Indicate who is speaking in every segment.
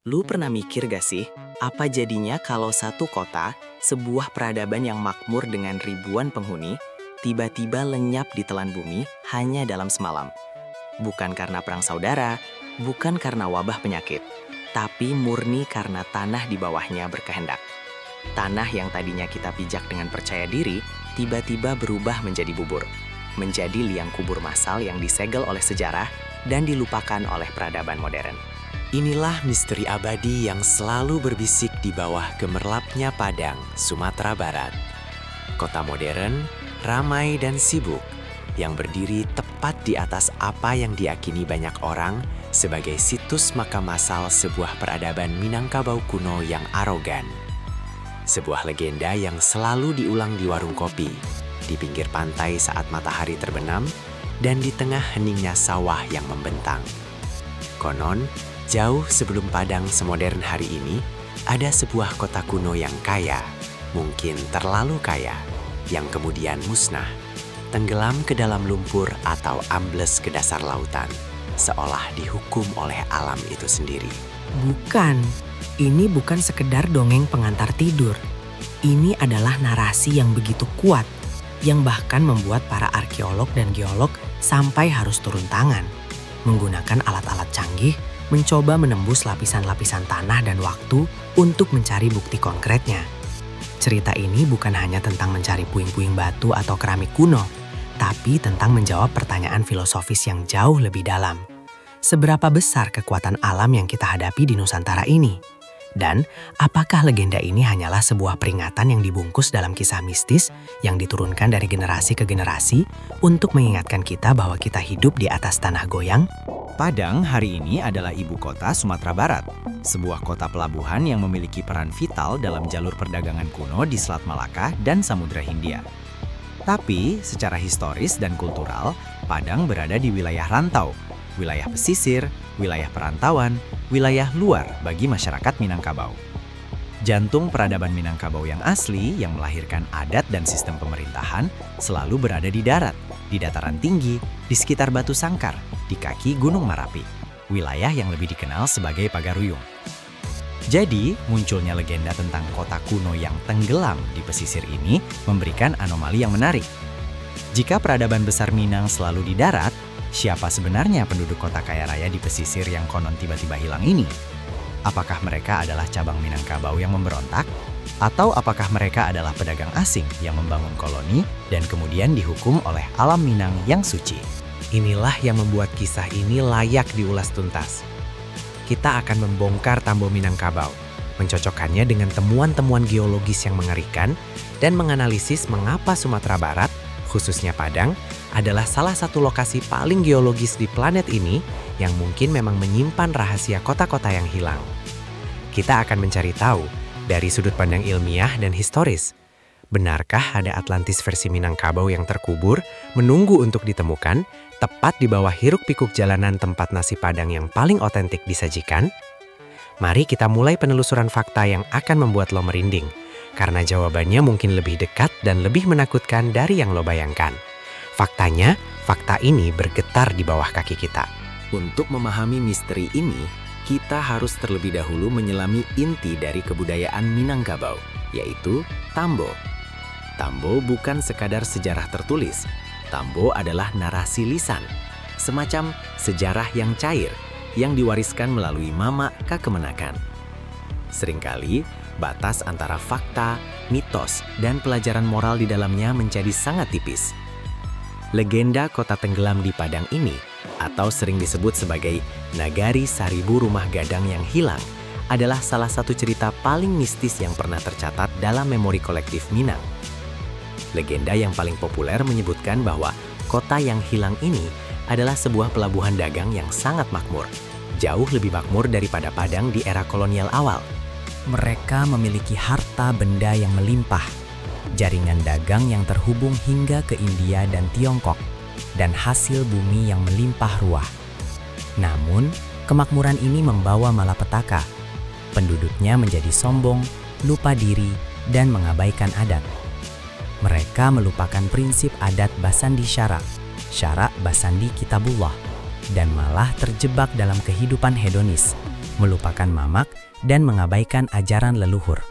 Speaker 1: Lu pernah mikir gak sih, apa jadinya kalau satu kota, sebuah peradaban yang makmur dengan ribuan penghuni, tiba-tiba lenyap di telan bumi hanya dalam semalam? Bukan karena perang saudara, bukan karena wabah penyakit, tapi murni karena tanah di bawahnya berkehendak. Tanah yang tadinya kita pijak dengan percaya diri, tiba-tiba berubah menjadi bubur. Menjadi liang kubur massal yang disegel oleh sejarah dan dilupakan oleh peradaban modern.
Speaker 2: Inilah misteri abadi yang selalu berbisik di bawah gemerlapnya Padang, Sumatera Barat. Kota modern, ramai dan sibuk, yang berdiri tepat di atas apa yang diakini banyak orang sebagai situs makam massal sebuah peradaban Minangkabau kuno yang arogan. Sebuah legenda yang selalu diulang di warung kopi, di pinggir pantai saat matahari terbenam, dan di tengah heningnya sawah yang membentang. Konon, jauh sebelum Padang semodern hari ini, ada sebuah kota kuno yang kaya, mungkin terlalu kaya, yang kemudian musnah, tenggelam ke dalam lumpur atau ambles ke dasar lautan, seolah dihukum oleh alam itu sendiri.
Speaker 3: Bukan, ini bukan sekedar dongeng pengantar tidur. Ini adalah narasi yang begitu kuat, yang bahkan membuat para arkeolog dan geolog sampai harus turun tangan, menggunakan alat-alat canggih, mencoba menembus lapisan-lapisan tanah dan waktu untuk mencari bukti konkretnya. Cerita ini bukan hanya tentang mencari puing-puing batu atau keramik kuno, tapi tentang menjawab pertanyaan filosofis yang jauh lebih dalam. Seberapa besar kekuatan alam yang kita hadapi di Nusantara ini? Dan apakah legenda ini hanyalah sebuah peringatan yang dibungkus dalam kisah mistis yang diturunkan dari generasi ke generasi untuk mengingatkan kita bahwa kita hidup di atas tanah goyang?
Speaker 4: Padang hari ini adalah ibu kota Sumatera Barat, sebuah kota pelabuhan yang memiliki peran vital dalam jalur perdagangan kuno di Selat Malaka dan Samudra Hindia. Tapi, secara historis dan kultural, Padang berada di wilayah rantau, wilayah pesisir, wilayah perantauan, wilayah luar bagi masyarakat Minangkabau. Jantung peradaban Minangkabau yang asli, yang melahirkan adat dan sistem pemerintahan, selalu berada di darat, di dataran tinggi, di sekitar Batu Sangkar, di kaki Gunung Marapi, wilayah yang lebih dikenal sebagai Pagaruyung. Jadi, munculnya legenda tentang kota kuno yang tenggelam di pesisir ini memberikan anomali yang menarik. Jika peradaban besar Minang selalu di darat, siapa sebenarnya penduduk kota kaya raya di pesisir yang konon tiba-tiba hilang ini? Apakah mereka adalah cabang Minangkabau yang memberontak? Atau apakah mereka adalah pedagang asing yang membangun koloni dan kemudian dihukum oleh alam Minang yang suci?
Speaker 2: Inilah yang membuat kisah ini layak diulas tuntas. Kita akan membongkar Tambo Minangkabau, mencocokkannya dengan temuan-temuan geologis yang mengerikan, dan menganalisis mengapa Sumatera Barat, khususnya Padang, adalah salah satu lokasi paling geologis di planet ini yang mungkin memang menyimpan rahasia kota-kota yang hilang. Kita akan mencari tahu dari sudut pandang ilmiah dan historis. Benarkah ada Atlantis versi Minangkabau yang terkubur, menunggu untuk ditemukan, tepat di bawah hiruk-pikuk jalanan tempat nasi Padang yang paling otentik disajikan? Mari kita mulai penelusuran fakta yang akan membuat lo merinding, karena jawabannya mungkin lebih dekat dan lebih menakutkan dari yang lo bayangkan. Faktanya, fakta ini bergetar di bawah kaki kita.
Speaker 1: Untuk memahami misteri ini, kita harus terlebih dahulu menyelami inti dari kebudayaan Minangkabau, yaitu Tambo. Tambo bukan sekadar sejarah tertulis. Tambo adalah narasi lisan, semacam sejarah yang cair, yang diwariskan melalui mama kakemenakan. Seringkali, batas antara fakta, mitos, dan pelajaran moral di dalamnya menjadi sangat tipis. Legenda kota tenggelam di Padang ini, atau sering disebut sebagai Nagari Seribu Rumah Gadang yang hilang, adalah salah satu cerita paling mistis yang pernah tercatat dalam memori kolektif Minang. Legenda yang paling populer menyebutkan bahwa kota yang hilang ini adalah sebuah pelabuhan dagang yang sangat makmur, jauh lebih makmur daripada Padang di era kolonial awal.
Speaker 3: Mereka memiliki harta benda yang melimpah, jaringan dagang yang terhubung hingga ke India dan Tiongkok, dan hasil bumi yang melimpah ruah. Namun, kemakmuran ini membawa malapetaka. Penduduknya menjadi sombong, lupa diri, dan mengabaikan adat. Mereka melupakan prinsip adat Basandi Syara, Syara Basandi Kitabullah, dan malah terjebak dalam kehidupan hedonis,
Speaker 2: melupakan Mamak, dan mengabaikan ajaran leluhur.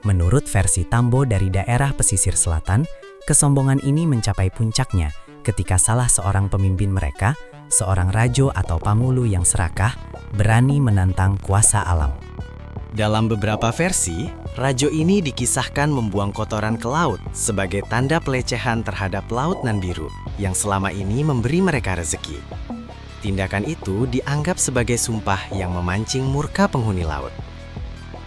Speaker 2: Menurut versi Tambo dari daerah pesisir selatan, kesombongan ini mencapai puncaknya ketika salah seorang pemimpin mereka, seorang rajo atau pamulu yang serakah, berani menantang kuasa alam.
Speaker 1: Dalam beberapa versi, rajo ini dikisahkan membuang kotoran ke laut sebagai tanda pelecehan terhadap laut nan biru yang selama ini memberi mereka rezeki. Tindakan itu dianggap sebagai sumpah yang memancing murka penghuni laut.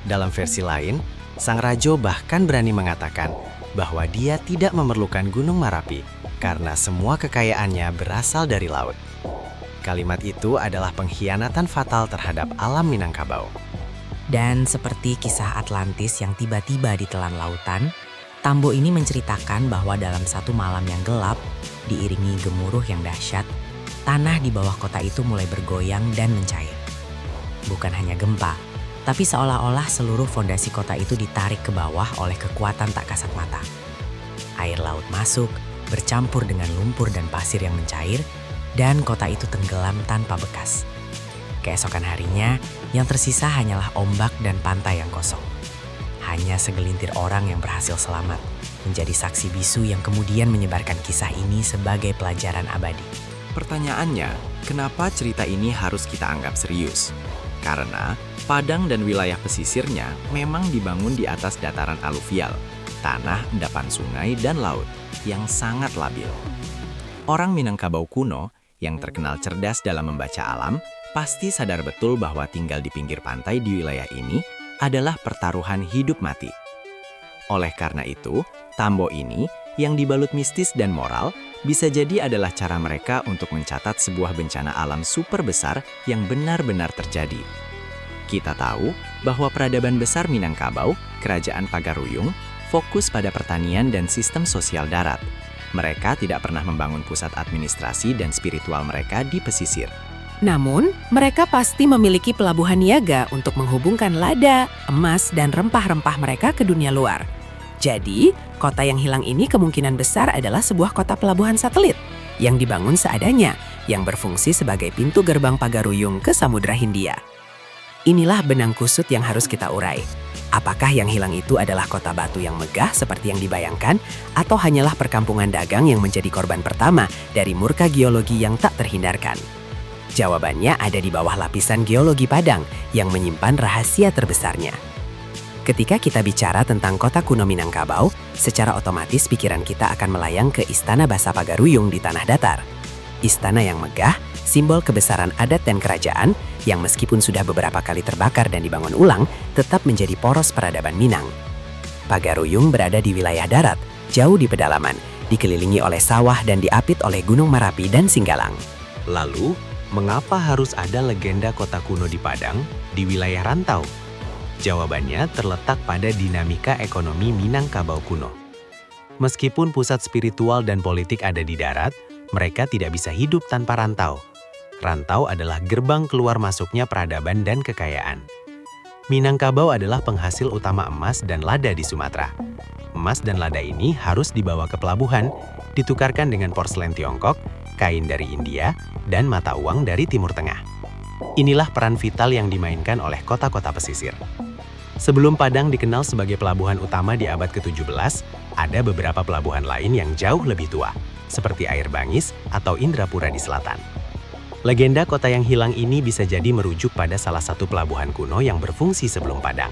Speaker 1: Dalam versi lain, sang rajo bahkan berani mengatakan bahwa dia tidak memerlukan Gunung Marapi karena semua kekayaannya berasal dari laut. Kalimat itu adalah pengkhianatan fatal terhadap alam Minangkabau.
Speaker 3: Dan seperti kisah Atlantis yang tiba-tiba ditelan lautan, Tambo ini menceritakan bahwa dalam satu malam yang gelap, diiringi gemuruh yang dahsyat, tanah di bawah kota itu mulai bergoyang dan mencair. Bukan hanya gempa, tapi seolah-olah seluruh fondasi kota itu ditarik ke bawah oleh kekuatan tak kasat mata. Air laut masuk, bercampur dengan lumpur dan pasir yang mencair, dan kota itu tenggelam tanpa bekas. Keesokan harinya, yang tersisa hanyalah ombak dan pantai yang kosong. Hanya segelintir orang yang berhasil selamat, menjadi saksi bisu yang kemudian menyebarkan kisah ini sebagai pelajaran abadi.
Speaker 1: Pertanyaannya, kenapa cerita ini harus kita anggap serius? Karena Padang dan wilayah pesisirnya memang dibangun di atas dataran aluvial, tanah endapan sungai dan laut yang sangat labil. Orang Minangkabau kuno yang terkenal cerdas dalam membaca alam, pasti sadar betul bahwa tinggal di pinggir pantai di wilayah ini adalah pertaruhan hidup mati. Oleh karena itu, Tambo ini yang dibalut mistis dan moral bisa jadi adalah cara mereka untuk mencatat sebuah bencana alam super besar yang benar-benar terjadi. Kita tahu bahwa peradaban besar Minangkabau, Kerajaan Pagaruyung, fokus pada pertanian dan sistem sosial darat. Mereka tidak pernah membangun pusat administrasi dan spiritual mereka di pesisir.
Speaker 5: Namun, mereka pasti memiliki pelabuhan niaga untuk menghubungkan lada, emas, dan rempah-rempah mereka ke dunia luar. Jadi, kota yang hilang ini kemungkinan besar adalah sebuah kota pelabuhan satelit yang dibangun seadanya, yang berfungsi sebagai pintu gerbang Pagaruyung ke Samudra Hindia. Inilah benang kusut yang harus kita urai. Apakah yang hilang itu adalah kota batu yang megah seperti yang dibayangkan, atau hanyalah perkampungan dagang yang menjadi korban pertama dari murka geologi yang tak terhindarkan? Jawabannya ada di bawah lapisan geologi Padang yang menyimpan rahasia terbesarnya. Ketika kita bicara tentang kota kuno Minangkabau, secara otomatis pikiran kita akan melayang ke Istana Basa Pagaruyung di tanah datar. Istana yang megah, simbol kebesaran adat dan kerajaan, yang meskipun sudah beberapa kali terbakar dan dibangun ulang, tetap menjadi poros peradaban Minang. Pagaruyung berada di wilayah darat, jauh di pedalaman, dikelilingi oleh sawah dan diapit oleh Gunung Marapi dan Singgalang.
Speaker 2: Lalu, mengapa harus ada legenda kota kuno di Padang di wilayah rantau? Jawabannya terletak pada dinamika ekonomi Minangkabau kuno. Meskipun pusat spiritual dan politik ada di darat, mereka tidak bisa hidup tanpa rantau. Rantau adalah gerbang keluar masuknya peradaban dan kekayaan. Minangkabau adalah penghasil utama emas dan lada di Sumatera. Emas dan lada ini harus dibawa ke pelabuhan, ditukarkan dengan porselen Tiongkok, kain dari India, dan mata uang dari Timur Tengah. Inilah peran vital yang dimainkan oleh kota-kota pesisir. Sebelum Padang dikenal sebagai pelabuhan utama di abad ke-17, ada beberapa pelabuhan lain yang jauh lebih tua, seperti Air Bangis atau Indrapura di selatan. Legenda kota yang hilang ini bisa jadi merujuk pada salah satu pelabuhan kuno yang berfungsi sebelum Padang.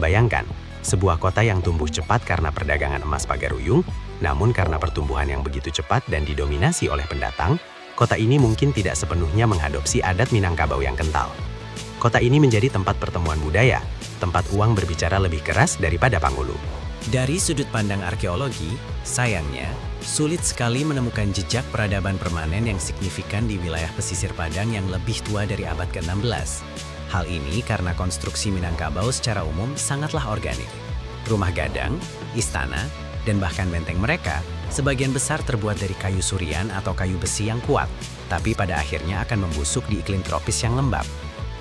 Speaker 2: Bayangkan, sebuah kota yang tumbuh cepat karena perdagangan emas Pagaruyung, namun karena pertumbuhan yang begitu cepat dan didominasi oleh pendatang, kota ini mungkin tidak sepenuhnya mengadopsi adat Minangkabau yang kental. Kota ini menjadi tempat pertemuan budaya, tempat uang berbicara lebih keras daripada Pangulu.
Speaker 1: Dari sudut pandang arkeologi, sayangnya, sulit sekali menemukan jejak peradaban permanen yang signifikan di wilayah pesisir Padang yang lebih tua dari abad ke-16. Hal ini karena konstruksi Minangkabau secara umum sangatlah organik. Rumah gadang, istana, dan bahkan benteng mereka, sebagian besar terbuat dari kayu surian atau kayu besi yang kuat, tapi pada akhirnya akan membusuk di iklim tropis yang lembab.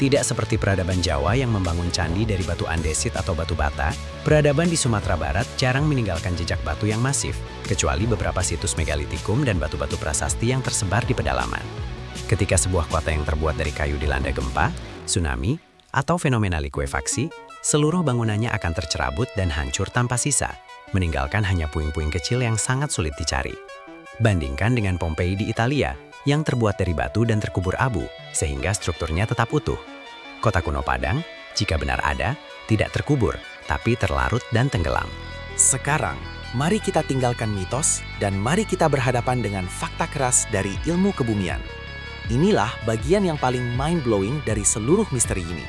Speaker 1: Tidak seperti peradaban Jawa yang membangun candi dari batu andesit atau batu bata, peradaban di Sumatera Barat jarang meninggalkan jejak batu yang masif, kecuali beberapa situs megalitikum dan batu-batu prasasti yang tersebar di pedalaman. Ketika sebuah kota yang terbuat dari kayu dilanda gempa,
Speaker 2: Tsunami atau fenomena likuifaksi, seluruh bangunannya akan tercerabut dan hancur tanpa sisa, meninggalkan hanya puing-puing kecil yang sangat sulit dicari. Bandingkan dengan Pompei di Italia, yang terbuat dari batu dan terkubur abu, sehingga strukturnya tetap utuh. Kota kuno Padang, jika benar ada, tidak terkubur, tapi terlarut dan tenggelam.
Speaker 1: Sekarang, mari kita tinggalkan mitos dan mari kita berhadapan dengan fakta keras dari ilmu kebumian. Inilah bagian yang paling mind-blowing dari seluruh misteri ini.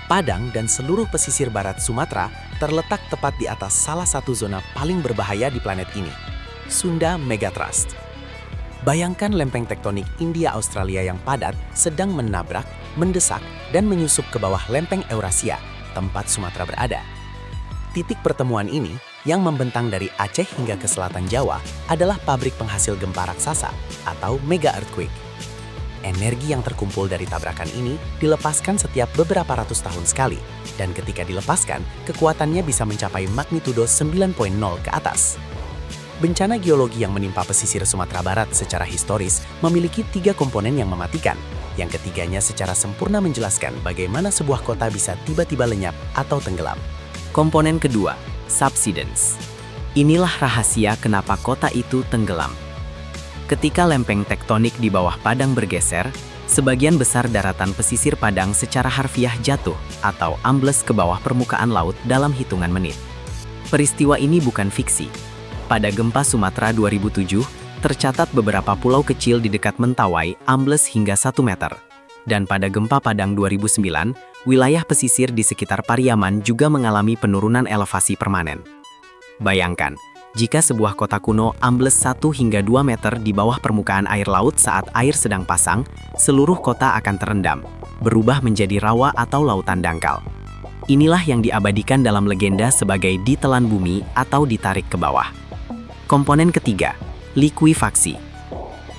Speaker 1: Padang dan seluruh pesisir barat Sumatera terletak tepat di atas salah satu zona paling berbahaya di planet ini, Sunda Megatrust. Bayangkan lempeng tektonik India-Australia yang padat sedang menabrak, mendesak, dan menyusup ke bawah lempeng Eurasia, tempat Sumatera berada. Titik pertemuan ini, yang membentang dari Aceh hingga ke selatan Jawa, adalah pabrik penghasil gempa raksasa atau mega earthquake. Energi yang terkumpul dari tabrakan ini dilepaskan setiap beberapa ratus tahun sekali, dan ketika dilepaskan, kekuatannya bisa mencapai magnitudo 9.0 ke atas. Bencana geologi yang menimpa pesisir Sumatera Barat secara historis memiliki 3 komponen yang mematikan. Yang ketiganya secara sempurna menjelaskan bagaimana sebuah kota bisa tiba-tiba lenyap atau tenggelam.
Speaker 4: Komponen kedua, subsidence. Inilah rahasia kenapa kota itu tenggelam. Ketika lempeng tektonik di bawah Padang bergeser, sebagian besar daratan pesisir Padang secara harfiah jatuh atau ambles ke bawah permukaan laut dalam hitungan menit. Peristiwa ini bukan fiksi. Pada gempa Sumatera 2007, tercatat beberapa pulau kecil di dekat Mentawai ambles hingga 1 meter. Dan pada gempa Padang 2009, wilayah pesisir di sekitar Pariaman juga mengalami penurunan elevasi permanen. Bayangkan, jika sebuah kota kuno ambles 1 hingga 2 meter di bawah permukaan air laut saat air sedang pasang, seluruh kota akan terendam, berubah menjadi rawa atau lautan dangkal. Inilah yang diabadikan dalam legenda sebagai ditelan bumi atau ditarik ke bawah. Komponen ketiga, likuifaksi.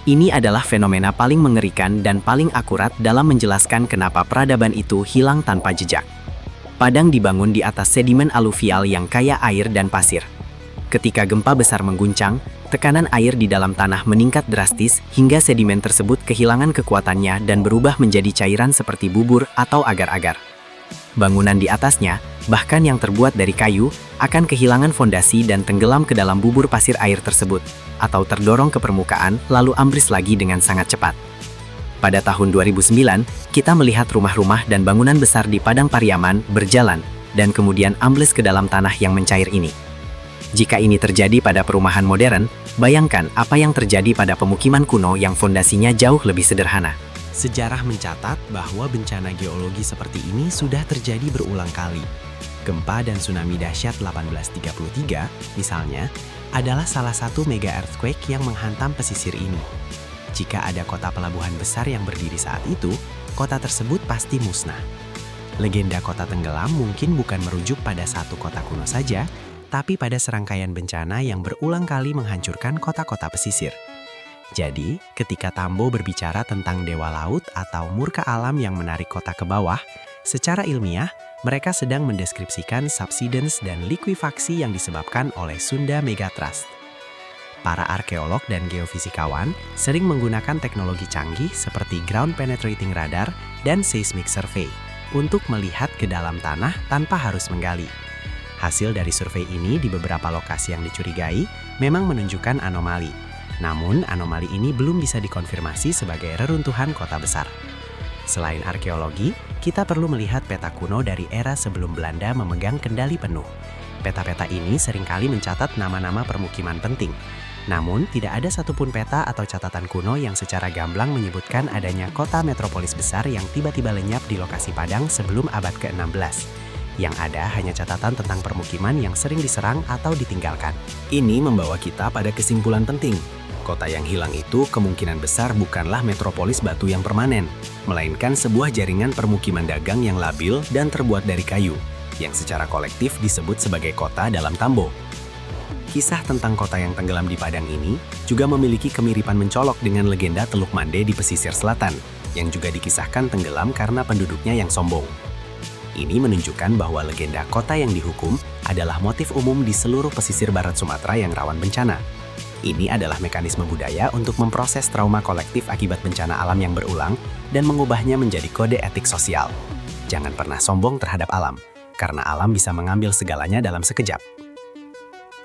Speaker 4: Ini adalah fenomena paling mengerikan dan paling akurat dalam menjelaskan kenapa peradaban itu hilang tanpa jejak. Padang dibangun di atas sedimen aluvial yang kaya air dan pasir. Ketika gempa besar mengguncang, tekanan air di dalam tanah meningkat drastis hingga sedimen tersebut kehilangan kekuatannya dan berubah menjadi cairan seperti bubur atau agar-agar. Bangunan di atasnya, bahkan yang terbuat dari kayu, akan kehilangan fondasi dan tenggelam ke dalam bubur pasir air tersebut, atau terdorong ke permukaan lalu ambles lagi dengan sangat cepat. Pada tahun 2009, kita melihat rumah-rumah dan bangunan besar di Padang Pariaman berjalan, dan kemudian ambles ke dalam tanah yang mencair ini. Jika ini terjadi pada perumahan modern, bayangkan apa yang terjadi pada pemukiman kuno yang fondasinya jauh lebih sederhana.
Speaker 1: Sejarah mencatat bahwa bencana geologi seperti ini sudah terjadi berulang kali. Gempa dan tsunami dahsyat 1833, misalnya, adalah salah satu mega earthquake yang menghantam pesisir ini. Jika ada kota pelabuhan besar yang berdiri saat itu, kota tersebut pasti musnah. Legenda kota tenggelam mungkin bukan merujuk pada satu kota kuno saja, tapi pada serangkaian bencana yang berulang kali menghancurkan kota-kota pesisir. Jadi, ketika Tambo berbicara tentang dewa laut atau murka alam yang menarik kota ke bawah, secara ilmiah, mereka sedang mendeskripsikan subsidence dan likuifaksi yang disebabkan oleh Sunda Megatrust. Para arkeolog dan geofisikawan sering menggunakan teknologi canggih seperti ground penetrating radar dan seismic survey untuk melihat ke dalam tanah tanpa harus menggali. Hasil dari survei ini di beberapa lokasi yang dicurigai memang menunjukkan anomali. Namun, anomali ini belum bisa dikonfirmasi sebagai reruntuhan kota besar. Selain arkeologi, kita perlu melihat peta kuno dari era sebelum Belanda memegang kendali penuh. Peta-peta ini seringkali mencatat nama-nama permukiman penting. Namun, tidak ada satupun peta atau catatan kuno yang secara gamblang menyebutkan adanya kota metropolis besar yang tiba-tiba lenyap di lokasi Padang sebelum abad ke-16. Yang ada hanya catatan tentang permukiman yang sering diserang atau ditinggalkan. Ini membawa kita pada kesimpulan penting. Kota yang hilang itu kemungkinan besar bukanlah metropolis batu yang permanen, melainkan sebuah jaringan permukiman dagang yang labil dan terbuat dari kayu, yang secara kolektif disebut sebagai kota dalam Tambo. Kisah tentang kota yang tenggelam di Padang ini juga memiliki kemiripan mencolok dengan legenda Teluk Mande di pesisir selatan, yang juga dikisahkan tenggelam karena penduduknya yang sombong. Ini menunjukkan bahwa legenda kota yang dihukum adalah motif umum di seluruh pesisir barat Sumatera yang rawan bencana. Ini adalah mekanisme budaya untuk memproses trauma kolektif akibat bencana alam yang berulang dan mengubahnya menjadi kode etik sosial. Jangan pernah sombong terhadap alam, karena alam bisa mengambil segalanya dalam sekejap.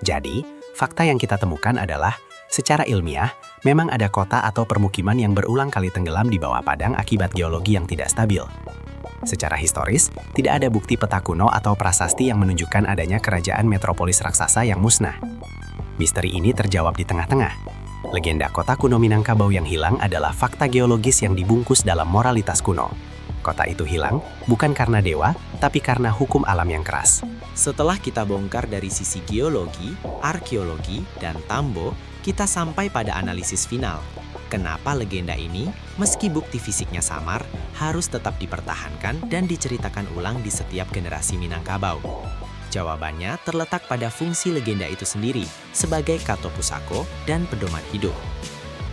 Speaker 1: Jadi, fakta yang kita temukan adalah, secara ilmiah, memang ada kota atau permukiman yang berulang kali tenggelam di bawah padang akibat geologi yang tidak stabil. Secara historis, tidak ada bukti peta kuno atau prasasti yang menunjukkan adanya kerajaan metropolis raksasa yang musnah. Misteri ini terjawab di tengah-tengah. Legenda kota kuno Minangkabau yang hilang adalah fakta geologis yang dibungkus dalam moralitas kuno. Kota itu hilang bukan karena dewa, tapi karena hukum alam yang keras.
Speaker 4: Setelah kita bongkar dari sisi geologi, arkeologi, dan Tambo, kita sampai pada analisis final. Kenapa legenda ini, meski bukti fisiknya samar, harus tetap dipertahankan dan diceritakan ulang di setiap generasi Minangkabau? Jawabannya terletak pada fungsi legenda itu sendiri sebagai kato pusako dan pedoman hidup.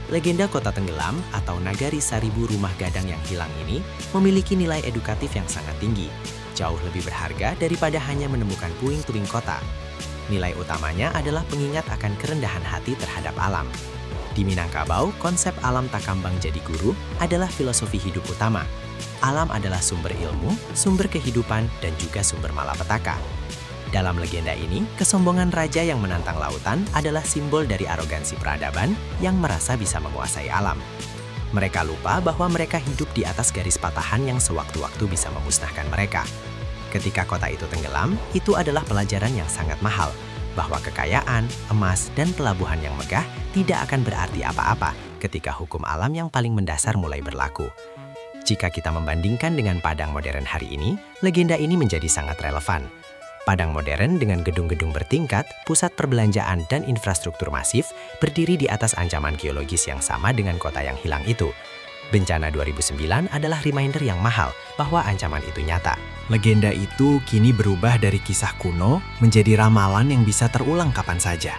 Speaker 4: Legenda kota tenggelam atau Nagari Seribu Rumah Gadang yang hilang ini memiliki nilai edukatif yang sangat tinggi, jauh lebih berharga daripada hanya menemukan puing-puing kota. Nilai utamanya adalah pengingat akan kerendahan hati terhadap alam. Di Minangkabau, konsep alam takambang jadi guru adalah filosofi hidup utama. Alam adalah sumber ilmu, sumber kehidupan, dan juga sumber malapetaka. Dalam legenda ini, kesombongan raja yang menantang lautan adalah simbol dari arogansi peradaban yang merasa bisa menguasai alam. Mereka lupa bahwa mereka hidup di atas garis patahan yang sewaktu-waktu bisa memusnahkan mereka. Ketika kota itu tenggelam, itu adalah pelajaran yang sangat mahal, bahwa kekayaan, emas, dan pelabuhan yang megah tidak akan berarti apa-apa ketika hukum alam yang paling mendasar mulai berlaku. Jika kita membandingkan dengan Padang modern hari ini, legenda ini menjadi sangat relevan. Padang modern dengan gedung-gedung bertingkat, pusat perbelanjaan, dan infrastruktur masif berdiri di atas ancaman geologis yang sama dengan kota yang hilang itu. Bencana 2009 adalah reminder yang mahal bahwa ancaman itu nyata.
Speaker 2: Legenda itu kini berubah dari kisah kuno menjadi ramalan yang bisa terulang kapan saja.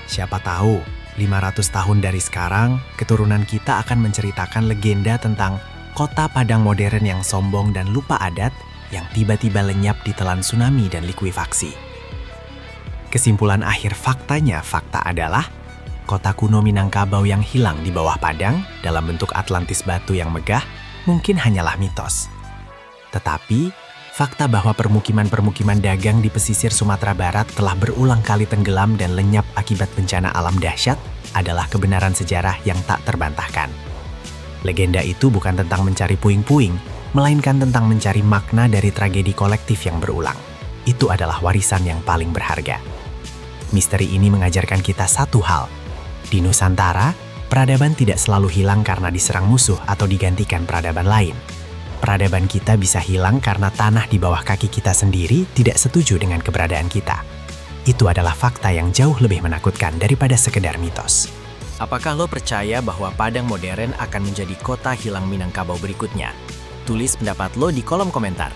Speaker 2: Siapa tahu, 500 tahun dari sekarang, keturunan kita akan menceritakan legenda tentang kota Padang modern yang sombong dan lupa adat yang tiba-tiba lenyap ditelan tsunami dan likuifaksi. Kesimpulan akhir faktanya, fakta adalah kota kuno Minangkabau yang hilang di bawah padang dalam bentuk Atlantis batu yang megah mungkin hanyalah mitos. Tetapi, fakta bahwa permukiman-permukiman dagang di pesisir Sumatera Barat telah berulang kali tenggelam dan lenyap akibat bencana alam dahsyat adalah kebenaran sejarah yang tak terbantahkan. Legenda itu bukan tentang mencari puing-puing, melainkan tentang mencari makna dari tragedi kolektif yang berulang. Itu adalah warisan yang paling berharga. Misteri ini mengajarkan kita satu hal. Di Nusantara, peradaban tidak selalu hilang karena diserang musuh atau digantikan peradaban lain. Peradaban kita bisa hilang karena tanah di bawah kaki kita sendiri tidak setuju dengan keberadaan kita. Itu adalah fakta yang jauh lebih menakutkan daripada sekedar mitos.
Speaker 1: Apakah lo percaya bahwa Padang modern akan menjadi kota hilang Minangkabau berikutnya? Tulis pendapat lo di kolom komentar.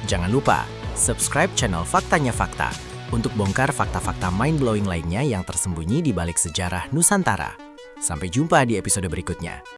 Speaker 1: Jangan lupa, subscribe channel Faktanya Fakta untuk bongkar fakta-fakta mind-blowing lainnya yang tersembunyi di balik sejarah Nusantara. Sampai jumpa di episode berikutnya.